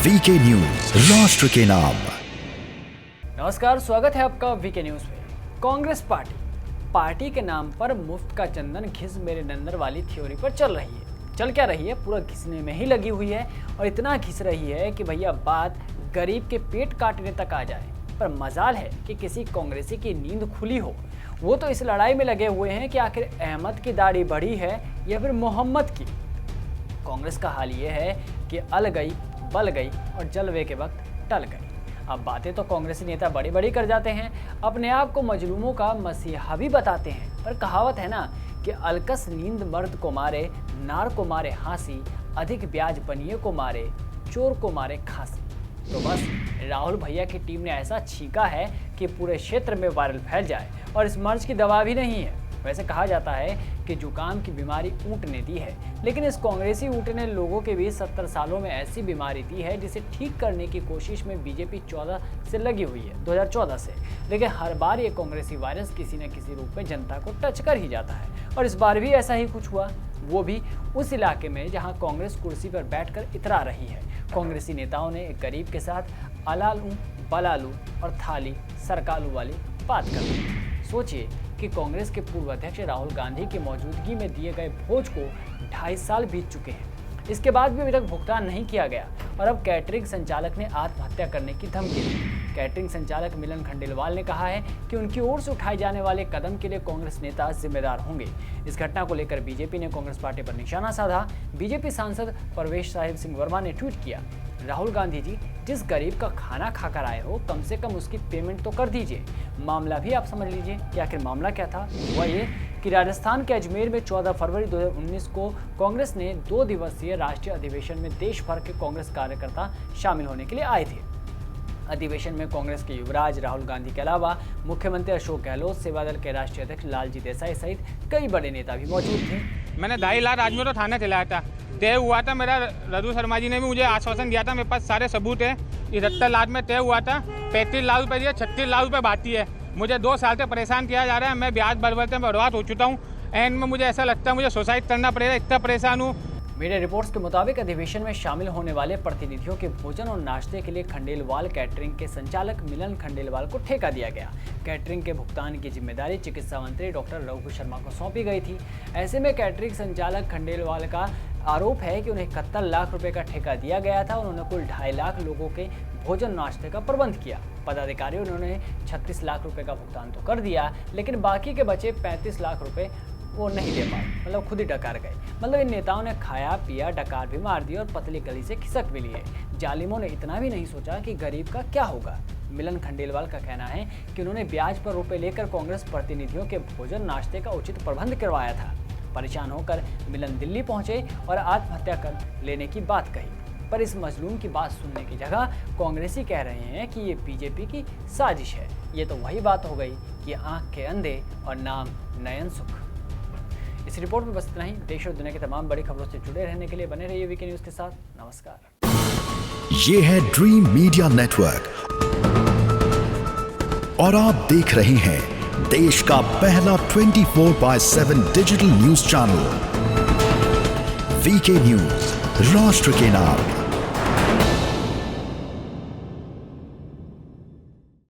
VK news, राष्ट्र के नाम। नमस्कार, स्वागत है आपका वीके न्यूज में। कांग्रेस पार्टी के नाम पर मुफ्त का चंदन घिस मेरे नंदन वाली थ्योरी पर चल रही है। चल क्या रही है, पूरा घिसने में ही लगी हुई है और इतना घिस रही है कि भैया बात गरीब के पेट काटने तक आ जाए। पर मजाल है कि किसी कांग्रेसी की नींद खुली हो। वो तो इस लड़ाई में लगे हुए हैं कि आखिर अहमद की दाढ़ी बढ़ी है या फिर मोहम्मद की। कांग्रेस का हाल ये है कि अल गई, बल गई और जलवे के वक्त टल गई। अब बातें तो कांग्रेसी नेता बड़ी बड़ी कर जाते हैं, अपने आप को मजलूमों का मसीहा भी बताते हैं। पर कहावत है ना कि अलकस नींद मर्द को मारे, नार को मारे हांसी, अधिक ब्याज बनिए को मारे, चोर को मारे खांसी। तो बस राहुल भैया की टीम ने ऐसा छींका है कि पूरे क्षेत्र में वायरल फैल जाए, और इस मर्ज की दवा भी नहीं है। वैसे कहा जाता है कि जुकाम की बीमारी ऊंट ने दी है, लेकिन इस कांग्रेसी ऊंट ने लोगों के बीच 70 सालों में ऐसी बीमारी दी है जिसे ठीक करने की कोशिश में बीजेपी 14 से लगी हुई है, 2014 से। लेकिन हर बार ये कांग्रेसी वायरस किसी न किसी रूप में जनता को टच कर ही जाता है, और इस बार भी ऐसा ही कुछ हुआ, वो भी उस इलाके में जहां कांग्रेस कुर्सी पर बैठकर इतरा रही है। कांग्रेसी नेताओं ने एक गरीब के साथ अलालू, बलालू और थाली सरकालू वाली बात कर दी। सोचिए कि कांग्रेस के पूर्व अध्यक्ष राहुल गांधी की मौजूदगी में दिए गए भोज को 2.5 साल बीत चुके हैं। इसके बाद भी अभी तक भुगतान नहीं किया गया, और अब कैटरिंग संचालक ने आत्महत्या करने की धमकी दी। कैटरिंग संचालक मिलन खंडेलवाल ने कहा है कि उनकी ओर से उठाए जाने वाले कदम के लिए कांग्रेस नेता जिम्मेदार होंगे। इस घटना को लेकर बीजेपी ने कांग्रेस पार्टी पर निशाना साधा। बीजेपी सांसद परवेश साहिब सिंह वर्मा ने ट्वीट किया, राहुल गांधी जी, जिस गरीब का खाना खाकर आए हो, कम से कम उसकी पेमेंट तो कर दीजिए। मामला भी आप समझ लीजिए कि आखिर मामला क्या था। हुआ ये कि राजस्थान के अजमेर में 14 फरवरी 2019 को कांग्रेस ने 2 दिवसीय राष्ट्रीय अधिवेशन में देश भर के कांग्रेस कार्यकर्ता शामिल होने के लिए आए थे। अधिवेशन में कांग्रेस के युवराज राहुल गांधी के अलावा मुख्यमंत्री अशोक गहलोत, सेवादल के राष्ट्रीय अध्यक्ष लालजी देसाई सहित कई बड़े नेता भी मौजूद थे। मैंने 2.5 लाख आदमियों को थाना चलाया था, तय हुआ था। मेरा रघु शर्मा जी ने भी मुझे आश्वासन दिया था, मेरे पास सारे सबूत है। 71 लाख में तय हुआ था, 35 लाख रुपये दिए, 36 लाख रुपये बाकी है। मुझे 2 साल से परेशान किया जा रहा है। मैं ब्याज बर्बाद में बर्बाद हो चुका हूँ। एंड में मुझे ऐसा लगता है मुझे सुसाइड करना पड़ेगा, इतना परेशान हूँ। मीडिया रिपोर्ट्स के मुताबिक अधिवेशन में शामिल होने वाले प्रतिनिधियों के भोजन और नाश्ते के लिए खंडेलवाल कैटरिंग के संचालक मिलन खंडेलवाल को ठेका दिया गया। कैटरिंग के भुगतान की जिम्मेदारी चिकित्सा मंत्री डॉक्टर रघु शर्मा को सौंपी गई थी। ऐसे में कैटरिंग संचालक खंडेलवाल का आरोप है कि उन्हें 71 लाख रुपए का ठेका दिया गया था। उन्होंने कुल 2.5 लाख लोगों के भोजन नाश्ते का प्रबंध किया। पदाधिकारियों ने उन्हें 36 लाख रुपए का भुगतान तो कर दिया, लेकिन बाकी के बचे 35 लाख रुपए वो नहीं दे पाए, मतलब खुद ही डकार गए। मतलब इन नेताओं ने खाया पिया, डकार भी मार दी और पतली गली से खिसक भी लिए। जालिमों ने इतना भी नहीं सोचा कि गरीब का क्या होगा। मिलन खंडेलवाल का कहना है कि उन्होंने ब्याज पर रुपए लेकर कांग्रेस प्रतिनिधियों के भोजन नाश्ते का उचित प्रबंध करवाया था। परेशान होकर मिलन दिल्ली पहुंचे और आत्महत्या कर लेने की बात कही। पर इस मजलूम की बात सुनने की जगह कांग्रेसी कह रहे हैं कि ये बीजेपी की साजिश है। ये तो वही बात हो गई कि आंख के अंधे और नाम नयन सुख। इस रिपोर्ट में बस इतना ही। देश और दुनिया की तमाम बड़ी खबरों से जुड़े रहने के लिए बने रहिए वीके न्यूज के साथ। नमस्कार। ये है ड्रीम मीडिया नेटवर्क और आप देख रहे हैं देश का पहला 24/7 digital news channel VK news, राष्ट्र के नाम।